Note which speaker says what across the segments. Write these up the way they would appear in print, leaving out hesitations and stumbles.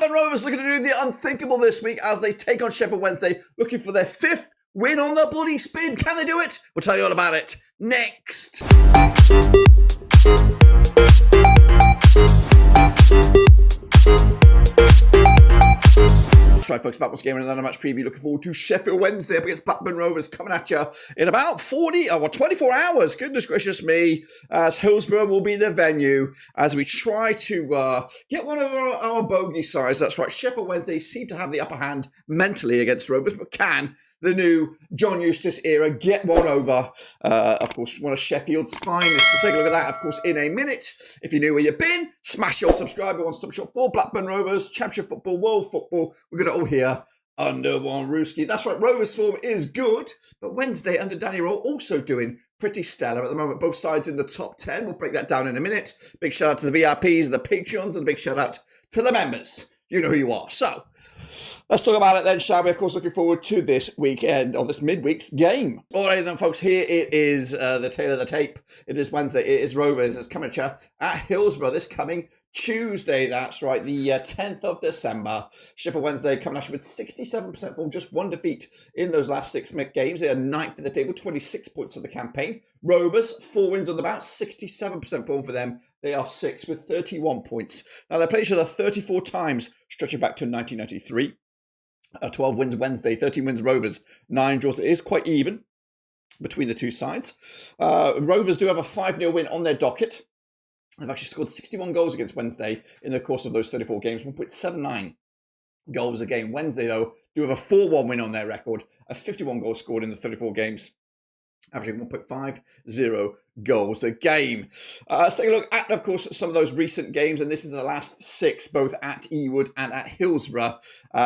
Speaker 1: Blackburn Rovers looking to do the unthinkable this week as they take on Sheffield Wednesday, looking for their 5th win on the bloody spin. Can they do it? We'll tell you all about it next. That's right, folks, back once again in another match preview. Looking forward to Sheffield Wednesday up against Blackburn Rovers coming at you in about 24 hours. Goodness gracious me, as Hillsborough will be the venue as we try to get one of our bogey sides. That's right, Sheffield Wednesday seem to have the upper hand mentally against Rovers, but can the new John Eustace era get one over? Of course, one of Sheffield's finest. We'll take a look at that, of course, in a minute. If you knew where you've been, smash your subscribe. One-stop shop for Blackburn Rovers, Championship football, world football. We're going to all here under one rooski. That's right, Rovers form is good, but Wednesday under Danny Roll also doing pretty stellar at the moment. Both sides in the top 10. We'll break that down in a minute. Big shout out to the VIPs, the Patreons, and a big shout out to the members. You know who you are. So, let's talk about it then, shall we? Of course, looking forward to this weekend, or this midweek's game. Alright then, folks, here it is, the tail of the tape. It is Wednesday. It is Rovers. It's coming at Hillsborough this coming Tuesday. That's right, the 10th of December. Sheffield Wednesday coming at you with 67% form, just one defeat in those last 6 games. They are 9th in the table, 26 points of the campaign. Rovers, 4 wins on the bout, 67% form for them. They are 6th with 31 points. Now, they played each other 34 times, stretching back to 1993. 12 wins Wednesday, 13 wins Rovers, 9 draws. It is quite even between the two sides. Rovers do have a 5-0 win on their docket. They've actually scored 61 goals against Wednesday in the course of those 34 games, 1.79 goals a game. Wednesday, though, do have a 4-1 win on their record, a 51 goals scored in the 34 games, averaging 1.50 goals a game. Let's take a look at, of course, some of those recent games, and this is the last 6, both at Ewood and at Hillsborough.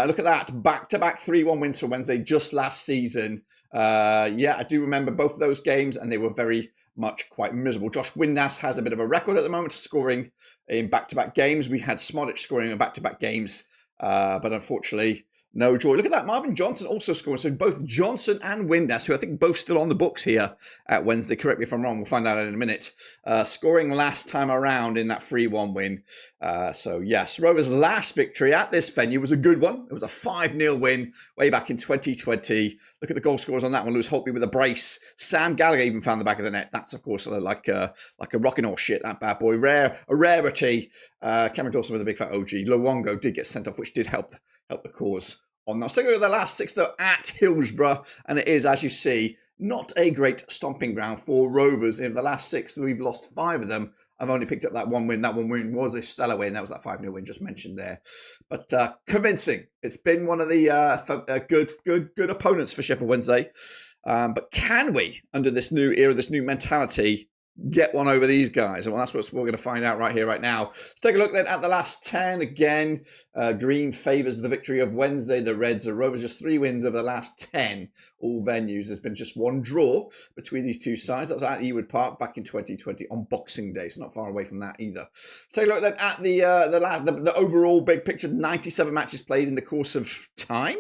Speaker 1: Look at that, back-to-back 3-1 wins for Wednesday just last season. Yeah, I do remember both of those games, and they were very much quite miserable. Josh Windass has a bit of a record at the moment, scoring in back-to-back games. We had Smodic scoring in back-to-back games, but unfortunately, no joy. Look at that. Marvin Johnson also scoring. So both Johnson and Windass, who I think both still on the books here at Wednesday. Correct me if I'm wrong. We'll find out in a minute. Scoring last time around in that 3-1 win. So yes, Rovers' last victory at this venue was a good one. It was a 5-0 win way back in 2020. Look at the goal scorers on that one. Lewis Holtby with a brace. Sam Gallagher even found the back of the net. That's, of course, like a rocking horse shit, that bad boy. A rarity. Cameron Dawson with a big fat OG. Luongo did get sent off, which did help the cause on that. Let's take a look at the last 6, though, at Hillsborough. And it is, as you see, not a great stomping ground for Rovers. In the last 6, we've lost 5 of them. I've only picked up that one win. That one win was a stellar win. That was that 5-0 win just mentioned there. But convincing. It's been one of the good opponents for Sheffield Wednesday. But can we, under this new era, this new mentality, get one over these guys? Well, that's what we're going to find out right here, right now. Let's take a look then at the last 10. Again, green favours the victory of Wednesday. The Reds are Rovers, just 3 wins over the last 10. All venues. There's been just 1 draw between these two sides. That was at Ewood Park back in 2020 on Boxing Day. So not far away from that either. Let's take a look then at the overall big picture. 97 matches played in the course of time.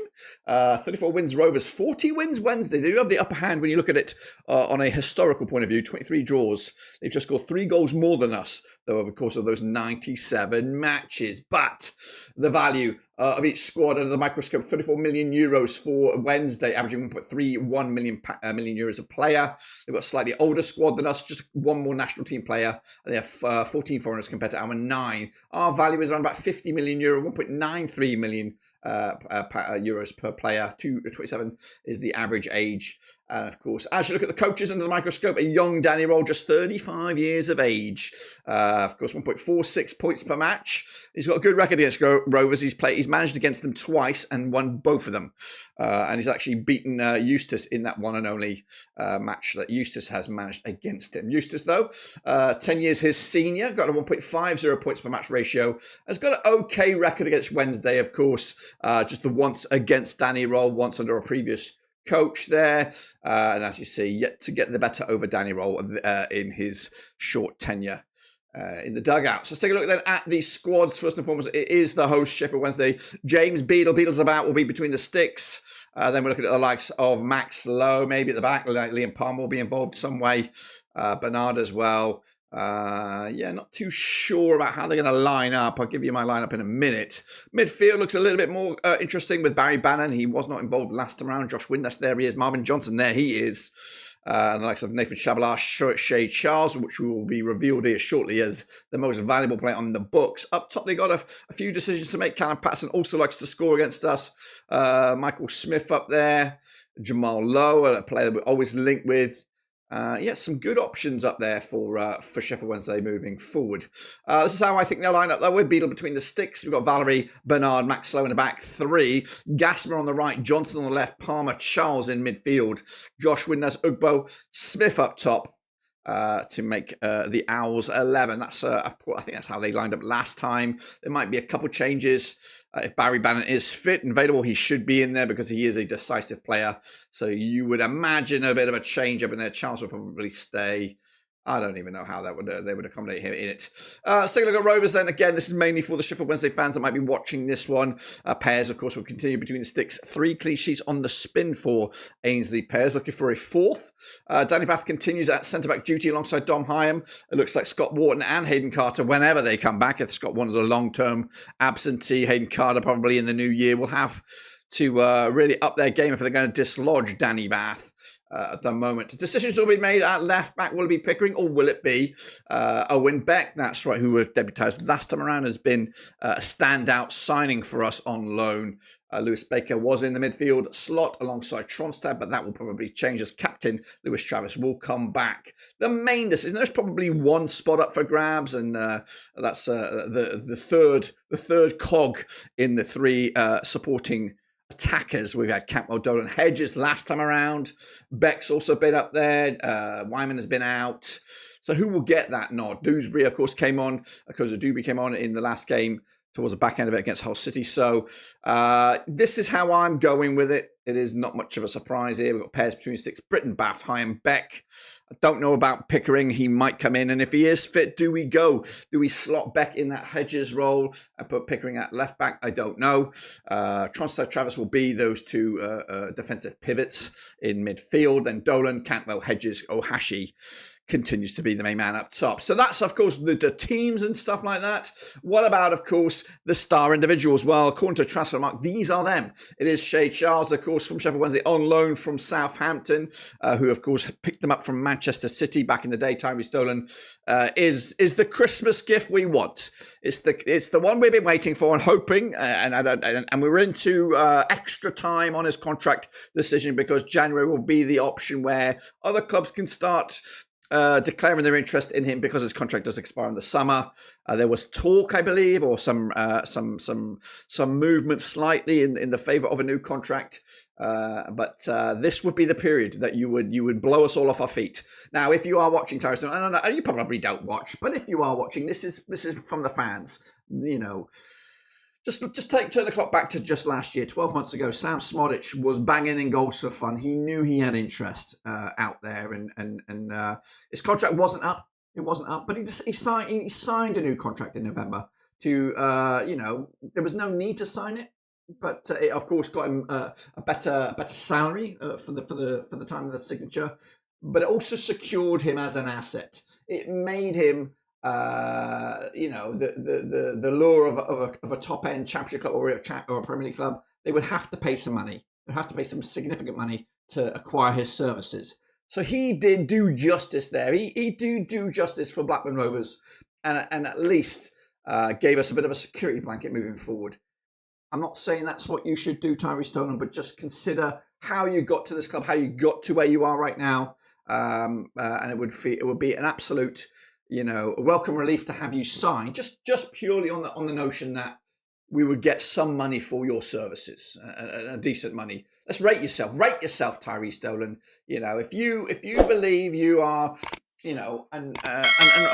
Speaker 1: 34 wins Rovers, 40 wins Wednesday. They do have the upper hand when you look at it on a historical point of view. 23 draws. They've just scored 3 goals more than us, though, over the course of those 97 matches. But the value of each squad under the microscope, 34 million euros for Wednesday, averaging 1.31 million euros a player. They've got a slightly older squad than us, just 1 more national team player, and they have 14 foreigners compared to our 9. Our value is around about 50 million euro, 1.93 million euros per player. 27 is the average age. And of course, as you look at the coaches under the microscope, a young Danny Roll, just 35 years of age. Of course, 1.46 points per match. He's got a good record against Rovers. He's managed against them twice and won both of them. And he's actually beaten Eustace in that one and only match that Eustace has managed against him. Eustace, though, 10 years his senior, got a 1.50 points per match ratio. Has got an okay record against Wednesday, of course. Just the once against Danny Roll, once under a previous coach there, and as you see, yet to get the better over Danny Roll in his short tenure in the dugout. So let's take a look then at the squads. First and foremost, it is the host, Sheffield Wednesday. James Beadle's about, will be between the sticks. Then we're looking at the likes of Max Lowe, maybe at the back. Liam Palmer will be involved some way. Bernard as well. Yeah, not too sure about how they're going to line up. I'll give you my lineup in a minute. Midfield looks a little bit more interesting with Barry Bannon. He was not involved last time around. Josh Windass, there he is. Marvin Johnson, there he is. And the likes of Nathan Chabalar, Shay Charles, which will be revealed here shortly as the most valuable player on the books. Up top, they got a few decisions to make. Callum Patterson also likes to score against us. Michael Smith up there. Jamal Lowe, a player that we're always linked with. Yeah, some good options up there for Sheffield Wednesday moving forward. This is how I think they'll line up, though. With Beadle between the sticks. We've got Valerie, Bernard, Max Slow in the back three. Gassmer on the right, Johnson on the left, Palmer, Charles in midfield. Josh Windass, Ugbo, Smith up top. To make the Owls 11. That's I think that's how they lined up last time. There might be a couple changes. If Barry Bannon is fit and available, he should be in there because he is a decisive player. So you would imagine a bit of a change up in there. Charles will probably stay. I don't even know how that would they would accommodate him in it. Let's take a look at Rovers then. Again, this is mainly for the Sheffield Wednesday fans that might be watching this one. Pairs, of course, will continue between the sticks. 3 clean sheets on the spin for Ainsley Pairs, looking for a fourth. Danny Bath continues at centre-back duty alongside Dom Hyam. It looks like Scott Wharton and Hayden Carter, whenever they come back. If Scott Wharton's a long-term absentee, Hayden Carter probably in the new year will have to really up their game if they're going to dislodge Danny Bath at the moment. Decisions will be made at left back. Will it be Pickering or will it be Owen Beck? That's right, who was debutised last time around, has been a standout signing for us on loan. Lewis Baker was in the midfield slot alongside Tronstad, but that will probably change as captain. Lewis Travis will come back. The main decision, there's probably one spot up for grabs, and that's the third cog in the 3 supporting attackers. We've had Campbell, Dolan, Hedges last time around. Beck's also been up there. Wyman has been out. So who will get that nod? Dewsbury, of course, came on because Dewsbury came on in the last game towards the back end of it against Hull City. So this is how I'm going with it. It is not much of a surprise here. We've got pairs between 6, Britton, Bath, Hyam, Beck. I don't know about Pickering. He might come in. And if he is fit, do we go? Do we slot Beck in that Hedges role and put Pickering at left back? I don't know. Tronstad, Travis will be those 2 defensive pivots in midfield. Then Dolan, Cantwell, Hedges, Ohashi continues to be the main man up top. So that's, of course, the teams and stuff like that. What about, of course, the star individuals? Well, according to Transfermarkt, these are them. It is Shay Charles, of course, from Sheffield Wednesday on loan from Southampton, who, of course, picked them up from Manchester City back in the day. Tyrese Dolan is the Christmas gift we want. It's the one we've been waiting for and hoping, and we're into extra time on his contract decision because January will be the option where other clubs can start declaring their interest in him because his contract does expire in the summer. There was talk, I believe, or some movement slightly in the favour of a new contract. But this would be the period that you would blow us all off our feet. Now, if you are watching, Tyrone, I don't know, you probably don't watch, but if you are watching, this is from the fans. You know, just turn the clock back to just last year, 12 months ago. Sam Smodic was banging in goals for fun. He knew he had interest out there, and his contract wasn't up. It wasn't up, but he signed a new contract in November. There was no need to sign it, but it of course got him a better salary for the time of the signature. But it also secured him as an asset. It made him the lure of a top end championship club or a Premier League club. They would have to pay some money. They'd have to pay some significant money to acquire his services. So he did do justice there. He did do justice for Blackburn Rovers, and at least gave us a bit of a security blanket moving forward. I'm not saying that's what you should do, Tyrese Dolan, but just consider how you got to this club, how you got to where you are right now, and it would be an absolute, a welcome relief to have you sign, just purely on the notion that we would get some money for your services, a decent money. Let's rate yourself, Tyrese Dolan. If you believe you are, and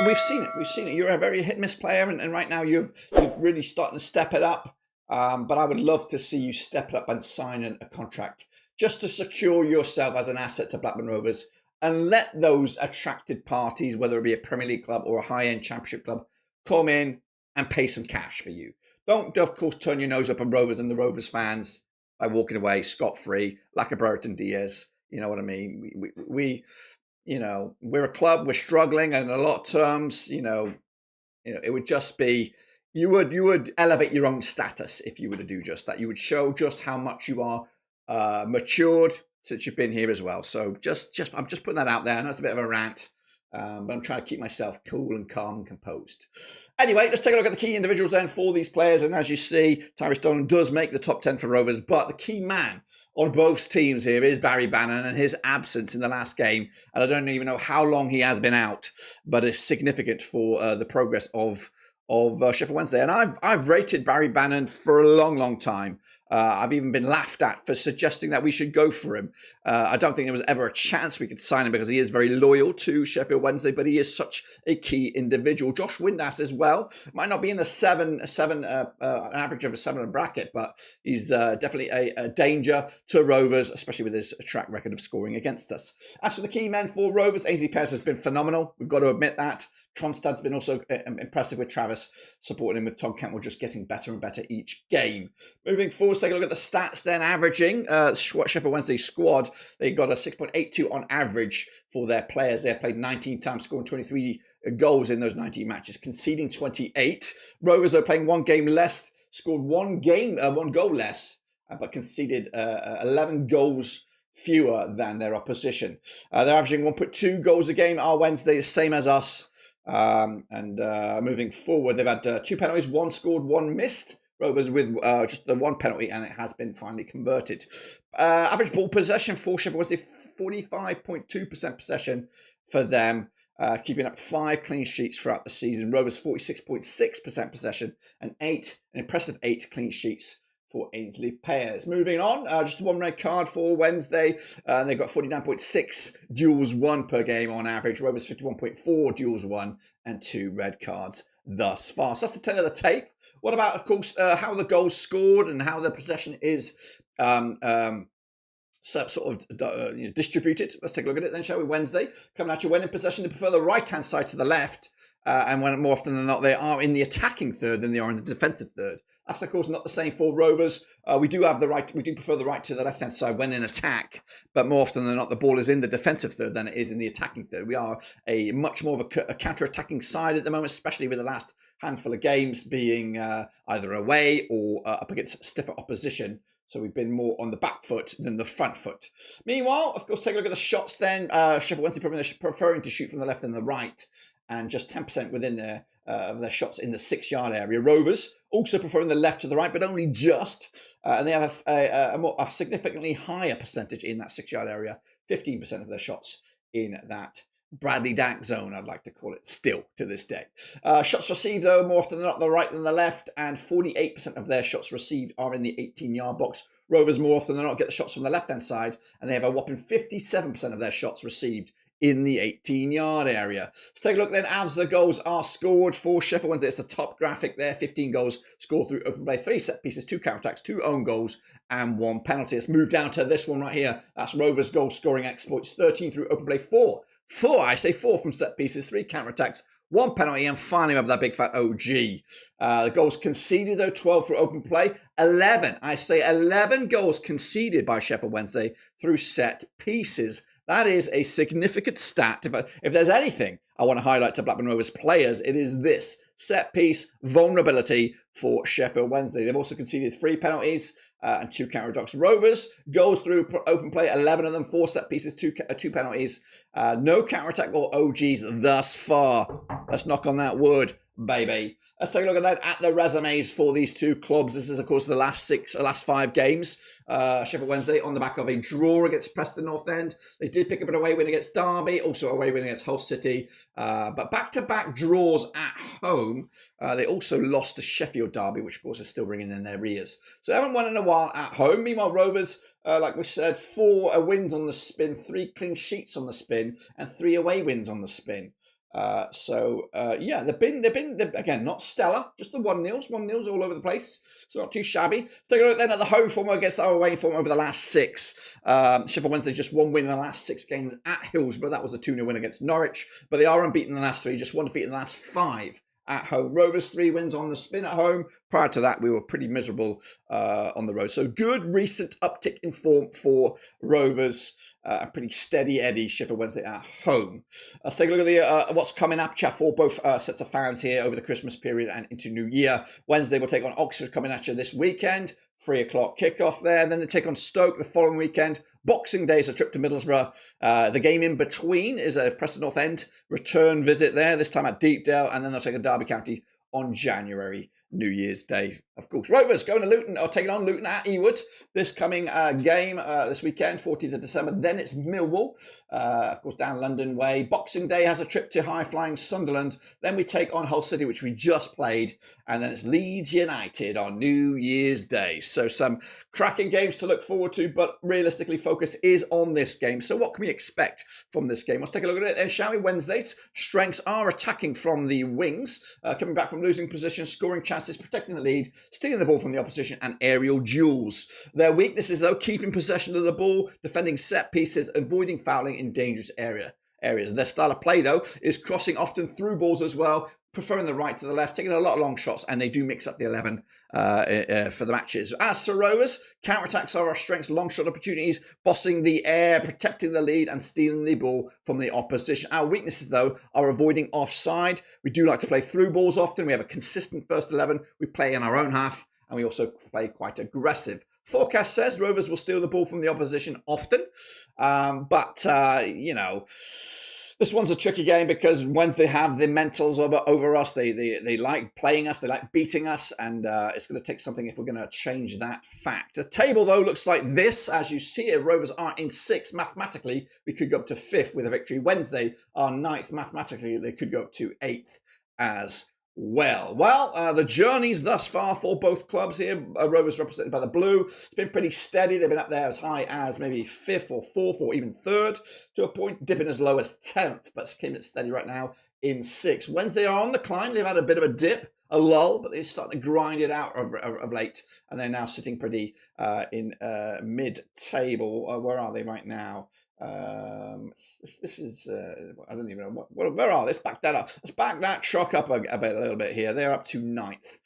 Speaker 1: we've seen it. You're a very hit and miss player, and right now you've really starting to step it up. But I would love to see you step it up and sign a contract just to secure yourself as an asset to Blackburn Rovers, and let those attracted parties, whether it be a Premier League club or a high-end Championship club, come in and pay some cash for you. Don't, of course, turn your nose up at Rovers and the Rovers fans by walking away scot-free like a Brereton Diaz. You know what I mean? we're a club, we're struggling, and in a lot of terms, it would just be you would elevate your own status if you were to do just that. You would show just how much you are matured since you've been here as well. So I'm just putting that out there. I know it's a bit of a rant, but I'm trying to keep myself cool and calm and composed. Anyway, let's take a look at the key individuals then for these players. And as you see, Tyrus Dolan does make the top 10 for Rovers, but the key man on both teams here is Barry Bannan, and his absence in the last game, and I don't even know how long he has been out, but it's significant for the progress of Sheffield Wednesday. And I've rated Barry Bannan for a long, long time. I've even been laughed at for suggesting that we should go for him. I don't think there was ever a chance we could sign him because he is very loyal to Sheffield Wednesday, but he is such a key individual. Josh Windass as well. Might not be in an average of a 7 bracket, but he's definitely a danger to Rovers, especially with his track record of scoring against us. As for the key men for Rovers, AZ Pearce has been phenomenal. We've got to admit that. Tronstad's been also impressive with Travis, supporting him with Tom Cantwell just getting better and better each game. Moving forward, let's take a look at the stats then. Averaging, Sheffield Wednesday squad, they got a 6.82 on average for their players. They have played 19 times, scoring 23 goals in those 19 matches, conceding 28. Rovers are playing one game less, scored one goal less, but conceded 11 goals fewer than their opposition. They're averaging 1.2 goals a game. Our Wednesday is same as us. Moving forward, they've had 2 penalties, 1 scored, 1 missed. Rovers with just the 1 penalty, and it has been finally converted. Average ball possession for Sheffield Wednesday, 45.2% possession for them, keeping up 5 clean sheets throughout the season. Rovers 46.6% possession and an impressive 8 clean sheets for Ainsley Pears. Moving on, just 1 red card for Wednesday. They've got 49.6 duels won per game on average. Rovers 51.4 duels won and 2 red cards thus far. So that's the 10 of the tape. What about, of course, how the goals scored and how the possession is distributed? Let's take a look at it then, shall we? Wednesday, coming at you when in possession, they prefer the right-hand side to the left. And when more often than not, they are in the attacking third than they are in the defensive third. That's, of course, not the same for Rovers. We do prefer the right to the left-hand side when in attack, but more often than not, the ball is in the defensive third than it is in the attacking third. We are a much more of a counter-attacking side at the moment, especially with the last handful of games being either away or up against stiffer opposition. So we've been more on the back foot than the front foot. Meanwhile, of course, take a look at the shots then. Sheffield Wednesday preferring to shoot from the left and the right, and just 10% within of their shots in the 6-yard area. Rovers also preferring the left to the right, but only just. And they have a significantly higher percentage in that 6-yard area, 15% of their shots in that Bradley Dack zone, I'd like to call it, still to this day. Shots received, though, more often than not, the right than the left, and 48% of their shots received are in the 18-yard box. Rovers, more often than not, get the shots from the left-hand side, and they have a whopping 57% of their shots received in the 18-yard area. Let's take a look then as the goals are scored for Sheffield Wednesday. It's the top graphic there. 15 goals scored through open play, 3 set pieces, 2 counter-attacks, 2 own goals, and 1 penalty. Let's move down to this one right here. That's Rovers' goal scoring exploits. 13 through open play, 4 from set pieces, 3 counter-attacks, 1 penalty, and finally we have that big fat OG. The goals conceded, though, 12 through open play, 11 goals conceded by Sheffield Wednesday through set pieces. That is a significant stat. If there's anything I want to highlight to Blackburn Rovers players, it is this set piece vulnerability for Sheffield Wednesday. They've also conceded 3 penalties and 2 counter-attacks. Rovers goes through open play, 11 of them, 4 set pieces, 2 penalties. No counter-attack or OGs thus far. Let's knock on that wood, baby. Let's take a look at that, at the resumes for these 2 clubs. This is, of course, the last 5 games. Sheffield Wednesday on the back of a draw against Preston North End. They did pick up an away win against Derby, also away win against Hull City. But back-to-back draws at home. They also lost to Sheffield Derby, which, of course, is still ringing in their ears. So they haven't won in a while at home. Meanwhile, Rovers, like we said, 4 wins on the spin, 3 clean sheets on the spin, and 3 away wins on the spin. They've been again, not stellar, just the 1-0s all over the place. It's not too shabby. Let's take a look then at the home form against our away form over the last 6. Sheffield Wednesday just 1 win in the last 6 games at Hillsborough. That was a 2-0 win against Norwich, but they are unbeaten in the last 3, just 1 defeat in the last 5 at home. Rovers 3 wins on the spin at home. Prior to that, we were pretty miserable on the road. So good recent uptick in form for Rovers. Pretty steady Eddie, Sheffield Wednesday at home. Let's take a look at what's coming up, chat, for both sets of fans here over the Christmas period and into New Year. Wednesday will take on Oxford coming at you this weekend. 3 o'clock kickoff there. Then they take on Stoke the following weekend. Boxing Day is a trip to Middlesbrough. The game in between is a Preston North End return visit there, this time at Deepdale. And then they'll take a Derby County on January, New Year's Day, of course. Rovers going to Luton, or taking on Luton at Ewood this coming game this weekend, 14th of December. Then it's Millwall, of course, down London way. Boxing Day has a trip to high-flying Sunderland. Then we take on Hull City, which we just played. And then it's Leeds United on New Year's Day. So some cracking games to look forward to, but realistically, focus is on this game. So what can we expect from this game? Let's take a look at it then, shall we? Wednesday's strengths are attacking from the wings, coming back from losing position, scoring chances, protecting the lead, stealing the ball from the opposition, and aerial duels. Their weaknesses, though, keeping possession of the ball, defending set pieces, avoiding fouling in dangerous areas. Their style of play, though, is crossing often through balls as well, preferring the right to the left, taking a lot of long shots, and they do mix up the 11 for the matches. As for Rovers, counter-attacks are our strengths, long shot opportunities, bossing the air, protecting the lead, and stealing the ball from the opposition. Our weaknesses, though, are avoiding offside. We do like to play through balls often. We have a consistent first 11. We play in our own half, and we also play quite aggressive. Forecast says Rovers will steal the ball from the opposition often, but this one's a tricky game because Wednesday have the mentals over us. They like playing us, they like beating us, and it's going to take something if we're going to change that fact. The table, though, looks like this. As you see it, Rovers are in 6th. Mathematically, we could go up to 5th with a victory. Wednesday are 9th. Mathematically, they could go up to 8th as well. The journeys thus far for both clubs here, Rovers represented by the blue, it's been pretty steady. They've been up there as high as maybe 5th or 4th or even 3rd to a point, dipping as low as 10th, but keeping it steady right now in 6th. Wednesday are on the climb. They've had a bit of a dip, a lull, but they're starting to grind it out of late, and they're now sitting pretty in mid-table. Where are they right now? This is I don't even know where are they? Let's back that up. Let's back that truck up a little bit here. They're up to 9th,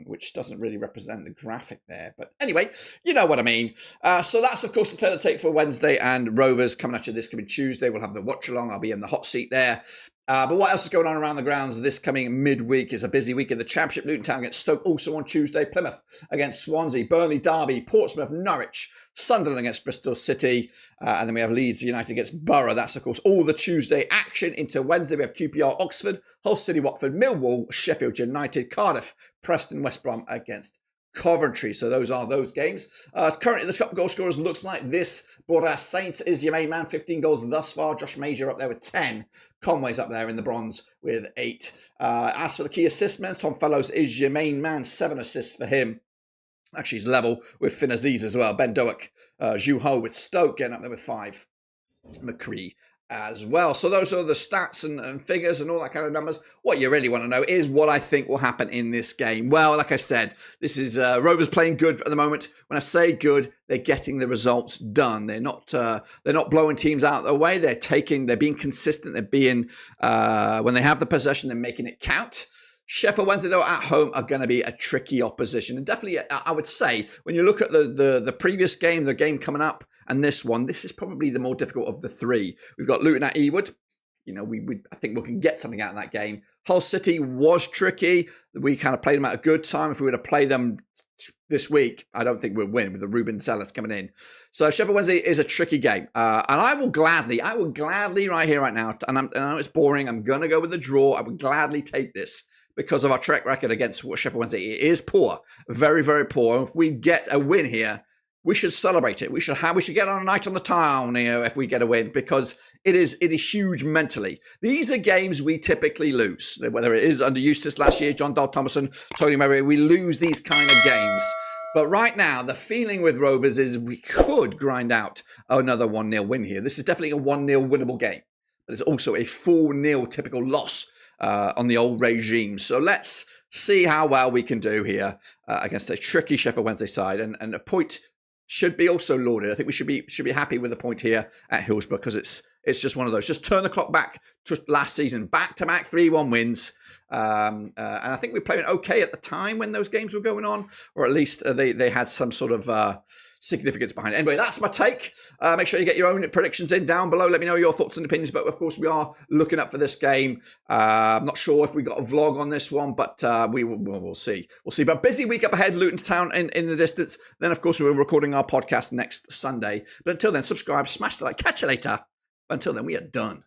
Speaker 1: which doesn't really represent the graphic there, but anyway, you know what I mean. So that's of course the tale to take for Wednesday, and Rovers coming at you this coming Tuesday. We'll have the watch along. I'll be in the hot seat there. But what else is going on around the grounds this coming midweek is a busy week in the Championship. Luton Town against Stoke also on Tuesday. Plymouth against Swansea. Burnley, Derby, Portsmouth, Norwich. Sunderland against Bristol City. And then we have Leeds United against Borough. That's, of course, all the Tuesday action. Into Wednesday, we have QPR, Oxford, Hull City, Watford, Millwall, Sheffield United, Cardiff, Preston, West Brom against Coventry. So those are those games. Currently, the top goal scorers looks like this. Borja Saints is your main man, 15 goals thus far. Josh Major up there with 10. Conway's up there in the bronze with 8. As for the key assist men, Tom Fellows is your main man, 7 assists for him. Actually, he's level with Finn Aziz as well. Ben Doak, Zhu Ho with Stoke getting up there with 5. McCree as well. So those are the stats and figures and all that kind of numbers. What you really want to know is what I think will happen in this game. Well, like I said, this is Rovers playing good at the moment. When I say good, they're getting the results done. They're not blowing teams out of the way. They're being consistent. They're being when they have the possession, they're making it count. Sheffield Wednesday, though, at home are going to be a tricky opposition. And definitely, I would say, when you look at the previous game, the game coming up, and this one, this is probably the more difficult of the 3. We've got Luton at Ewood. You know, I think we can get something out of that game. Hull City was tricky. We kind of played them at a good time. If we were to play them this week, I don't think we'll win with the Ruben Sellers coming in. So Sheffield Wednesday is a tricky game. And I will gladly right here, right now, and I know it's boring, I'm going to go with the draw. I would gladly take this, because of our track record against Sheffield Wednesday. It is poor, very, very poor. If we get a win here, we should celebrate it. We should get on a night on the town, if we get a win, because it is huge mentally. These are games we typically lose, whether it is under Eustace last year, John Dal Thomason, Tony Murray. We lose these kind of games. But right now, the feeling with Rovers is we could grind out another 1-0 win here. This is definitely a 1-0 winnable game, but it's also a 4-0 typical loss on the old regime. So let's see how well we can do here against a tricky Sheffield Wednesday side, and a point should be also lauded. I think we should be happy with the point here at Hillsborough, because it's it's just one of those. Just turn the clock back to last season, back-to-back 3-1 wins. And I think we were playing okay at the time when those games were going on, or at least they had some sort of significance behind it. Anyway, that's my take. Make sure you get your own predictions in down below. Let me know your thoughts and opinions. But of course, we are looking up for this game. I'm not sure if we got a vlog on this one, but we'll see. We'll see. But busy week up ahead, Luton Town in the distance. Then, of course, we're recording our podcast next Sunday. But until then, subscribe, smash the like. Catch you later. Until then, we are done.